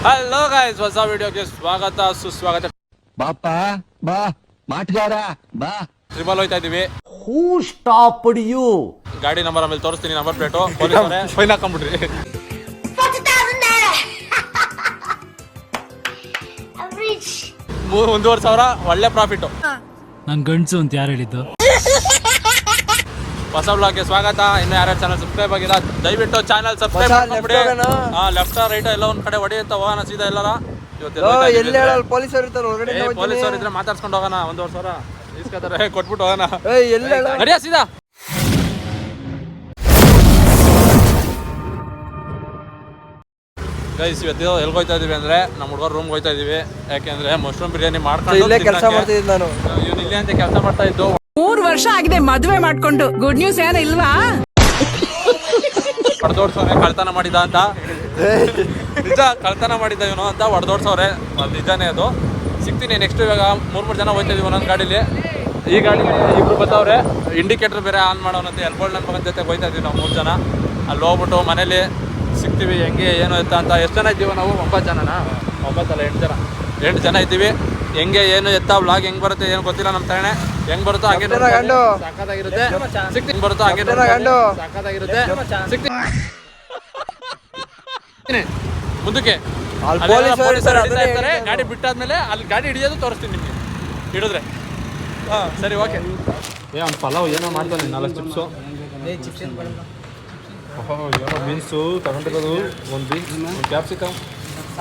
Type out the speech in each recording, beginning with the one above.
Hello guys, ಹೊಸ ವಿಡಿಯೋಗೆ ಸ್ವಾಗತ ಸುಸ್ವಾಗತ. ಬಾಪ ಬಾ ಮಾಟಗಾರ ಬಾ. ಟ್ರಿಬಲ್ ಹೋಯ್ತಾ ಇದೀವಿ. Who stopped you? ಗಾಡಿ ನಂಬರ್ ಆಮೇಲೆ ತೋರಿಸ್ತೀನಿ. ನಂಬರ್ ಪ್ಲೇಟು ಪೊಲೀಸರೇ ಫೈನ್ ಹಾಕೊಂಡ್ಬಿಡ್ರಿ. 1,500,000 ಒಳ್ಳೆ ಪ್ರಾಫಿಟ್. ನನ್ ಗಂಡ್ಸು ಅಂತ ಯಾರು ಹೇಳಿದ್ದು? ಹೊಸ ಬ್ಲಾಗ್ಗೆ ಸ್ವಾಗತ. ಇನ್ನು ಯಾರ್ಯಾರು ಚಾನಲ್ ಸಬ್ಸ್ಕ್ರೈಬ್ ಆಗಿಲ್ಲ ದಯವಿಟ್ಟು ಚಾನಲ್ ಸಬ್ಸ್ಕ್ರೈಬ್ ಮಾಡ್ಬಿಡಿ. ಲೆಫ್ಟ್ ರೈಟ್ ಎಲ್ಲ ಒಂದ್ ಕಡೆ ಹೊಡಿ ಅಂತ ಹೋಗೋಣ ಸೀದಾ. ಎಲ್ಲಾರ ಪೊಲೀಸರು ಇರ್ತಾರೆ, ಪೊಲೀಸರು ಇದ್ರೆ ಮಾತಾಡ್ಸ್ಕೊಂಡು ಹೋಗೋಣ. 1,500,000 ಇಸ್ಕೊತಾರೆ, ಕೊಟ್ಬಿಟ್ಟು ಹೋಗೋಣ. ನಡಿಯ ಸೀದಾ. ಗೈಸ್, ಇವತ್ತು ಎಲ್ಲಿ ಹೋಗ್ತಾ ಇದೀವಿ ಅಂದ್ರೆ ನಮ್ಮ ಹುಡುಗರು ರೂಮ್ಗೆ ಹೋಗ್ತಾ ಇದೀವಿ. ಯಾಕೆಂದ್ರೆ ಮಶ್ರೂಮ್ ಬಿರಿಯಾನಿ ಮಾಡ್ಕೊಂಡು ಕೆಲಸ ಮಾಡ್ತಿದ್ದೀನಿ ನಾನು. ಇವ್ನು ಇಲ್ಲೇ ಅಂತ ಕೆಲಸ ಮಾಡ್ತಾ ಇದ್ದು. 3 ವರ್ಷ ಆಗಿದೆ ಮದುವೆ ಮಾಡ್ಕೊಂಡು. ಗುಡ್ ನ್ಯೂಸ್ ಏನ ಇಲ್ವಾ? ಹೊಡೆದೋಡ್ಸವ್ರೆ ಕಳ್ತನ ಮಾಡಿದ ಅಂತ. ನಿಜ, ಕಳ್ತನ ಮಾಡಿದ್ದ ಇವನು ಅಂತ ಹೊಡೆದೋಡ್ಸವ್ರೆ. ನಿಜಾನೇ ಅದು. ಸಿಗ್ತೀನಿ ನೆಕ್ಸ್ಟ್. ಇವಾಗ 3 ಜನ ಹೋಗ್ತಾ ಇದೀವಿ ಒಂದೊಂದು ಗಾಡೀಲಿ. ಈ ಗಾಡಿಲಿ ಇಬ್ರು ಬರ್ತಾವ್ರೆ. ಇಂಡಿಕೇಟರ್ ಬೇರೆ ಆನ್ ಮಾಡೋಣಂತೆ. ಎಲ್ಬೋಲ್ಡ್ ನನ್ನ ಮಗನ ಜೊತೆ ಹೋಗ್ತಾ ಇದೀವಿ ನಾವು 3 ಜನ. ಅಲ್ಲಿ ಹೋಗ್ಬಿಟ್ಟು ಮನೇಲಿ ಸಿಗ್ತೀವಿ ಹೆಂಗೆ ಏನು ಎತ್ತ ಅಂತ. ಎಷ್ಟು ಜನ ಇದ್ದೀವಿ ನಾವು? 9 ಜನನಾ? 9 ಅಲ್ಲ 8 ಜನ. 8 ಜನ ಇದ್ದೀವಿ. ಹೆಂಗೆ ಏನು ಎತ್ತ ವ್ಲಾಗ್ ಹೆಂಗ್ ಬರುತ್ತೆ ಏನು ಗೊತ್ತಿಲ್ಲ. ನಮ್ಮ ತಾಣೆ ಹೆಂಗ್ ಬರುತ್ತೋ ಹಾಗೆ ಸಾಕಾಗಿರುತ್ತೆ. ಸಿಗ್ತೀನಿ ಬರುತ್ತೋ ಹಾಗೆ ಸಾಕಾಗಿರುತ್ತೆ. ಸಿಗ್ತೀನಿ ಮುಂದಕ್ಕೆ. ಪೊಲೀಸರು ಇರ್ತಾರೆ. ಗಾಡಿ ಬಿಟ್ಟಾದ್ಮೇಲೆ ಅಲ್ಲಿ ಗಾಡಿ ಹಿಡಿಯೋದು ತೋರಿಸ್ತೀನಿ ನಿಮಗೆ. ಹಿಡಿದ್ರೆ ಸರಿ, ಓಕೆ. ಅವ್ನು ಪಲಾವ್ ಏನೋ ಮಾಡ್ತಾನೆ. 4 ಚಿಪ್ಸು, ಏನೋ ಬೀನ್ಸು ತಗೊಂಡಿರೋದು. ಒಂದು ಬೀನ್ಸ್, ಒಂದು ಕ್ಯಾಪ್ಸಿಕಮ್,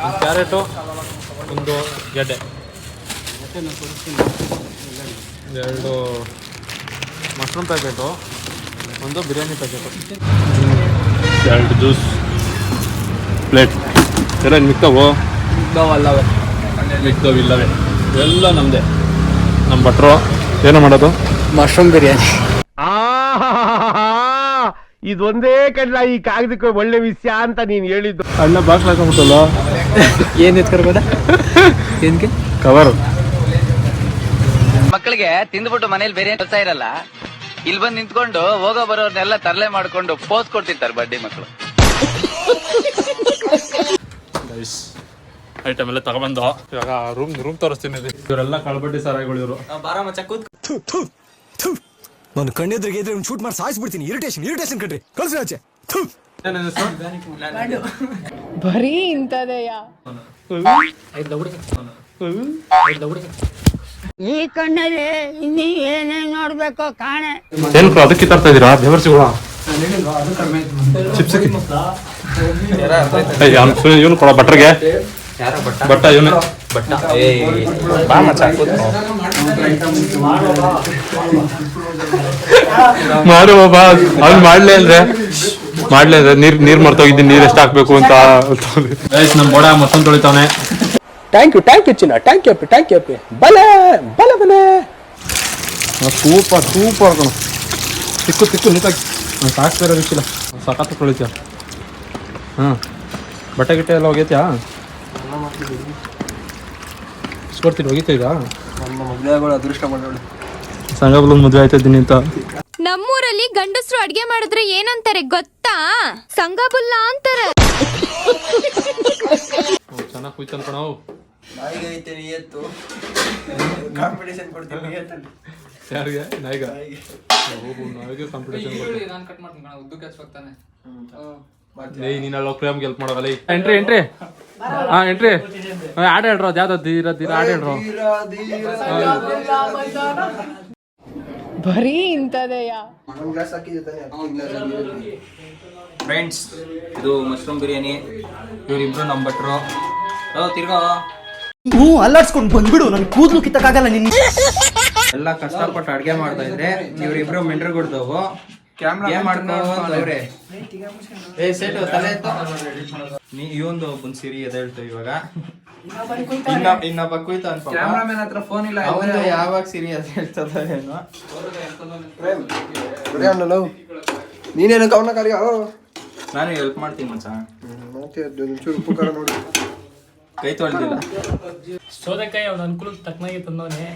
ಒಂದು ಕ್ಯಾರೆಟು, ಒಂದು ಗೆಡ್ಡೆ, 2 ಮಶ್ರೂಮ್ ಪ್ಯಾಕೆಟು, ಒಂದು ಬಿರಿಯಾನಿ ಪ್ಯಾಕೆಟು, 2 ಜ್ಯೂಸ್ ಪ್ಲೇಟ್. ಎಲ್ಲ ಮಿಕ್ತವು ಮಿಕ್ತವಿಲ್ಲವೇ ಎಲ್ಲ ನಮ್ಮದೇ. ನಮ್ಮ ಭಟ್ರು ಏನೋ ಮಾಡೋದು ಮಶ್ರೂಮ್ ಬಿರಿಯಾನಿ. ಇದೊಂದೇ ಕಡ್ಲ ಈ ಕಾಗದಕ್ಕೆ ಒಳ್ಳೆ ವಿಷಯ ಅಂತ ನೀನ್ ಹೇಳಿದ್ದು. ಅಣ್ಣ ಬಾಕ್ಸ್ ಹಾಕೊಂಡ್ಬಿಟ್ಟಲ್ಲ. ಏನ್ ಎತ್ಕೊರ್ಬೋದ? ಏನ್ಗೆ ಕವರ್. ಮಕ್ಕಳಿಗೆ ತಿಂದ್ಬಿಟ್ಟು ಮನೇಲಿ ಬೇರೆ ಕೆಲಸ ಇರಲ್ಲ. ಇಲ್ಲಿ ಬಂದು ನಿಂತ್ಕೊಂಡು ಹೋಗೋ ಬರೋರ್ನೆಲ್ಲ ತರಲೆ ಮಾಡ್ಕೊಂಡು ಪೋಸ್ ಕೊಡ್ತಿರ್ತಾರೆ ಬಡ್ಡಿ ಮಕ್ಕಳು. ಐಟಮ್ ಎಲ್ಲ ತಗೊಂಡ್ಬಂದು ಇವಾಗ ರೂಮ್ ತೋರಿಸ್ತೀನಿ. ಇವರೆಲ್ಲ ಕಳ್ಬಡ್ಡಿ ಸಾರಾಯಿಗಳು ಇವರು. ನಾನು ಕಣ್ಣೆದ್ರಿಗೆ ಇದ್ರೆ ಒಂದು ಶೂಟ್ ಮಾಡಿ ಸಾಯಿಸ್ಬಿಡ್ತೀನಿ. ಇರಿಟೇಷನ್ ಕಣ್ರಿ, ಕಳ್ಸಿ ಆಚೆ. ಬರೀ ಇಂಥದೆಯಾ? ಈ ಕಣ್ಣಲ್ಲಿ ಇನ್ನೀ ಏನೇನ್ ನೋಡ್ಬೇಕೋ ಕಾಣೆ. ಏನು ಅದಕ್ಕೆ ತರ್ತಾ ಇದೀರಾ ಬೆವರ್ಸಿಗಳ? ಚಿಪ್ಸ್ ಇವನು ಕೊಡ ಭಟ್ರಿಗೆ. ಬಟ್ಟ ಇವನು ಮಾಡು ಬಾಬಾ. ಅವ್ನು ಮಾಡ್ಲೇ ಅಂದ್ರೆ ನೀರ್ ಮರ್ತೋಗಿದ್ದೀನಿ. ನೀರ್ ಎಷ್ಟು ಹಾಕ್ಬೇಕು ಅಂತ. ನಮ್ ಬೋಡ ಮತ್ತೊಂದು ತೊಳಿತಾವನೆ. ಥ್ಯಾಂಕ್ ಯು ಚಿನ್ನ, ಥ್ಯಾಂಕ್ ಯು ಅಪ್ಪಿ. ಬಲೆ ಸೂಪರ್ ಕಣ. ತಿಕ್ಕು ನೀಟಾಗಿ ಸಾಕ್ತಾರ ವಿಷಯ. ಸಖತ್ ತೊಳಿತೀಯ. ಬಟ್ಟೆ ಗಿಟ್ಟೆ ಎಲ್ಲ ಹೋಗೈತ್ಯಾ? ಇಸ್ಕೊಡ್ತೀನಿ. ಹೋಗಿತ್ತು ಈಗ ಅದೃಷ್ಟ ಮಾಡೋಣ. ಸಂಘಬಲ್ ಮದುವೆ ಆಯ್ತಾ ಇದ್ದೀನಿ ಅಂತ. ನಮ್ಮೂರಲ್ಲಿ ಗಂಡಸರು ಅಡ್ಗೆ ಮಾಡಿದ್ರೆ ಏನಂತಾರೆ ಗೊತ್ತಾ? ಸಂಘಬುಲ್ಲ ಅಂತಾರೆ. ಚೆನ್ನಾಗಿ ಕುಯ್ತಲ್ ಕಣ. ಯಾರಿಗೆ? ನಾಯಿಗೆ ಕಾಂಪಿಟೇಷನ್. ನೀನೆಲ್ಲ ಪ್ರೇಮ್ಗೆ ಹೆಲ್ಪ್ ಮಾಡೋಲ್ಲ. ಎಂಟ್ರಿ ಆಡ ಹೇಳ್ರೋ. ಯಾವ್ದು ಧೀರ ಆಡ ಹೇಳ್ರೋ. ಬರೀ ಇಂಥದೆಯಾ? ಫ್ರೆಂಡ್ಸ್, ಇದು ಮಶ್ರೂಮ್ ಬಿರಿಯಾನಿ. ಇವರಿಬ್ರು ನಮ್ಮ ಭಟ್ರು. ತಿರ್ಗೋ ಅಲ್ಲಾಡ್ಸ್ಕೊಂಡು ಬಂದ್ಬಿಡು. ನನ್ ಕೂದಲು ಕಿತ್ತಕ್ಕಾಗಲ್ಲ. ನಿನ್ ಎಲ್ಲ ಕಷ್ಟಪಟ್ಟು ಅಡ್ಗೆ ಮಾಡ್ತಾ ಇದ್ರೆ ಇವ್ರಿಬ್ರು ಮೆಂಡ್ರು ಕೊಡ್ತಾವು. ಇವೊಂದು ಒಬ್ಬನ್ ಸಿರಿ ಎದೇಳ್ತು. ಇವಾಗ ಇನ್ನೊಬ್ಬ ಕುಯ್ತ ಯಾವಾಗ ಸಿರಿ ಎದೇಳ್ತದ ಏನೋ. ನೀನೇನು ಕವನ ಕಾರ್ಯ? ನಾನು ಹೆಲ್ಪ್ ಮಾಡ್ತೀನಿ ಮಚ್ಚ. ಕೈ ತೊಳ್ದಿಲ್ಲ. ಸೋದೆಕಾಯಿ ಅವ್ನ ಅನುಕೂಲಕ್ಕೆ ತಕ್ಕನಾಗಿ ತಂದವನೇ.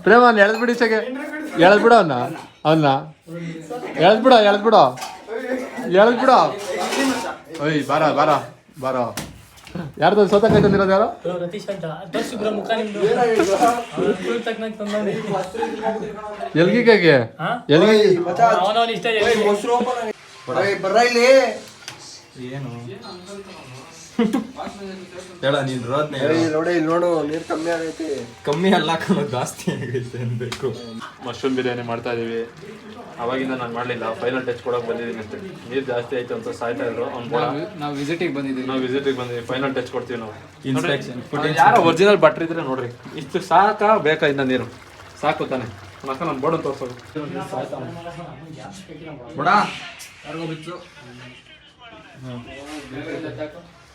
ಪ್ರೇಮ ಎಳೆದ್ಬಿಡಿ ಚಗೆ. ಎಳೆದ್ಬಿಡ ಅವನ್ನ ಎಳೆದ್ಬಿಡ. ಓಯ್ ಬಾರ ಬಾರೋ ಯಾರ್ದು ಸೌತೆಕಾಯಿ ತಂದಿರೋದು ಯಾರು? ರತೀಶ್ ಅಂತ ತೋರ್ಸಿಬ್ರ ಮುಖ ನಿಮ್ದು ಅನುಕೂಲ ತಕ್ಕನಾಗಿ ತಂದವನೆ ಎಲ್ಗಿಗೆ ಅವನವನ್ ಇಷ್ಟ ಹೇಳ ನೀನ್ ರೋದ್ನೆ ನೋಡು ನೀರ್ ಕಮ್ಮಿ ಆಗೈತಿ. ಕಮ್ಮಿ ಅಲ್ಲ ಜಾಸ್ತಿ ಆಗೈತೆ ಅನ್ಬೇಕು. ಮಶ್ರೂಮ್ ಬಿರಿಯಾನಿ ಮಾಡ್ತಾ ಇದೀವಿ. ಅವಾಗಿಂದ ನಾನು ಮಾಡಲಿಲ್ಲ, ಫೈನಲ್ ಟಚ್ ಕೊಡೋಕೆ ಬಂದಿದ್ದೀನಿ ಅಷ್ಟೇ. ನೀರು ಜಾಸ್ತಿ ಆಯ್ತು ಅಂತ ಸಾಯ್ತಾ ಇದ್ರು. ನಾವು ವಿಸಿಟಿಗೆ ಬಂದಿದ್ದೀವಿ, ಫೈನಲ್ ಟಚ್ ಕೊಡ್ತೀವಿ ನಾವು. ಯಾರೋ ಒರಿಜಿನಲ್ ಬಟ್ರ್ ಇದ್ರೆ ನೋಡ್ರಿ, ಇಷ್ಟು ಸಾಕಾ ಬೇಕಾ ಇನ್ನ ನೀರು? ಸಾಕು ತಾನೆ ಅಕ್ಕ, ನಾನು ಬೋರ್ಡ್ ತೋರ್ಸೋದು ಬೋಡ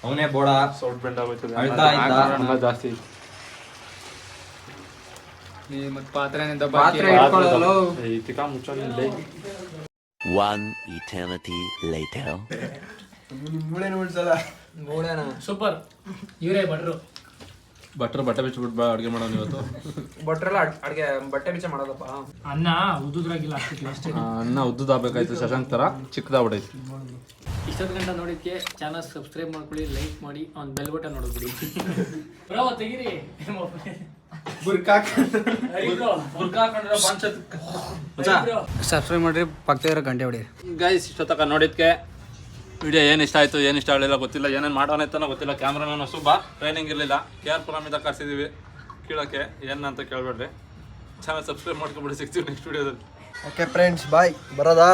ಅವನೇ ಬೋಡ ಸೌಟ್ ಬೆಂಡ್ ಆಗೋಯ್ತದೆ, ಜಾಸ್ತಿ ಮತ್ತೆ ಪಾತ್ರೆ ತಿಕಾ ಮುಚ್ಚೋದಿಲ್ಲ. One eternity later. ಸೂಪರ್. ಇವರೇ ಭಟ್ರು. ಬಟ್ಟೆ ಬಿಚ್ಚಿಬಿಟ್ಟು ಅಡುಗೆ ಮಾಡೋನು ಇವತ್ತು. ಭಟ್ರೆಲ್ಲ ಅಡ್ಗೆ ಬಟ್ಟೆ ಬಿಚ್ಚ ಮಾಡೋದಪ್ಪ. ಅನ್ನ ಉದ್ದುದ್ರಾಗಿಲ್ಲ ಅಷ್ಟಕ್ಕೆ ಅಷ್ಟೇ. ಅನ್ನ ಉದ್ದುದಾಗಬೇಕಾಯ್ತು, ಶಶಾಂಕ್ ಥರ ಚಿಕ್ಕದಾಗ್ಬಿಟ್ಟೈತಿ. ಇಷ್ಟೊತ್ತು ಗಂಟೆ ನೋಡಿದ್ಕೆ ಚಾನಲ್ ಸಬ್ಸ್ಕ್ರೈಬ್ ಮಾಡ್ಕೊಳ್ಳಿ, ಲೈಕ್ ಮಾಡಿ, ಅವ್ನು ಬೆಲ್ ಬಟನ್ ನೋಡ್ಬಿಡಿ. ತೆಗೀರಿ ಸಬ್ಸ್ಕ್ರೈಬ್ ಮಾಡ್ರಿ, ಪಕ್ಕದ ಇರೋ ಗಂಟೆ ಹೊಡಿ. ಗೈಸ್ ಇಷ್ಟೊತ್ತಕ ನೋಡಿದ್ಕೆ ವಿಡಿಯೋ ಏನು ಇಷ್ಟ ಆಯಿತು ಏನು ಇಷ್ಟ ಆಗಲಿಲ್ಲ ಗೊತ್ತಿಲ್ಲ, ಏನೇನು ಮಾಡೋಣ ಅಂತಾನೋ ಗೊತ್ತಿಲ್ಲ. ಕ್ಯಾಮ್ರಾಮನ್ ಸುಬ್ಬ ಟ್ರೈನಿಂಗ್ ಇರಲಿಲ್ಲ, KR ಪುರಮಿಂದ ಕರ್ಸಿದ್ದೀವಿ ಕೀಳಕ್ಕೆ, ಏನಂತ ಕೇಳಬೇಡ್ರಿ. ಚಾನಲ್ ಸಬ್ಸ್ಕ್ರೈಬ್ ಮಾಡ್ಕೊಬಿಡಿ. ಸಿಗ್ತೀವಿ ನೆಕ್ಸ್ಟ್ ವಿಡಿಯೋದಲ್ಲಿ. Okay friends, bye. ಬರೋದಾ?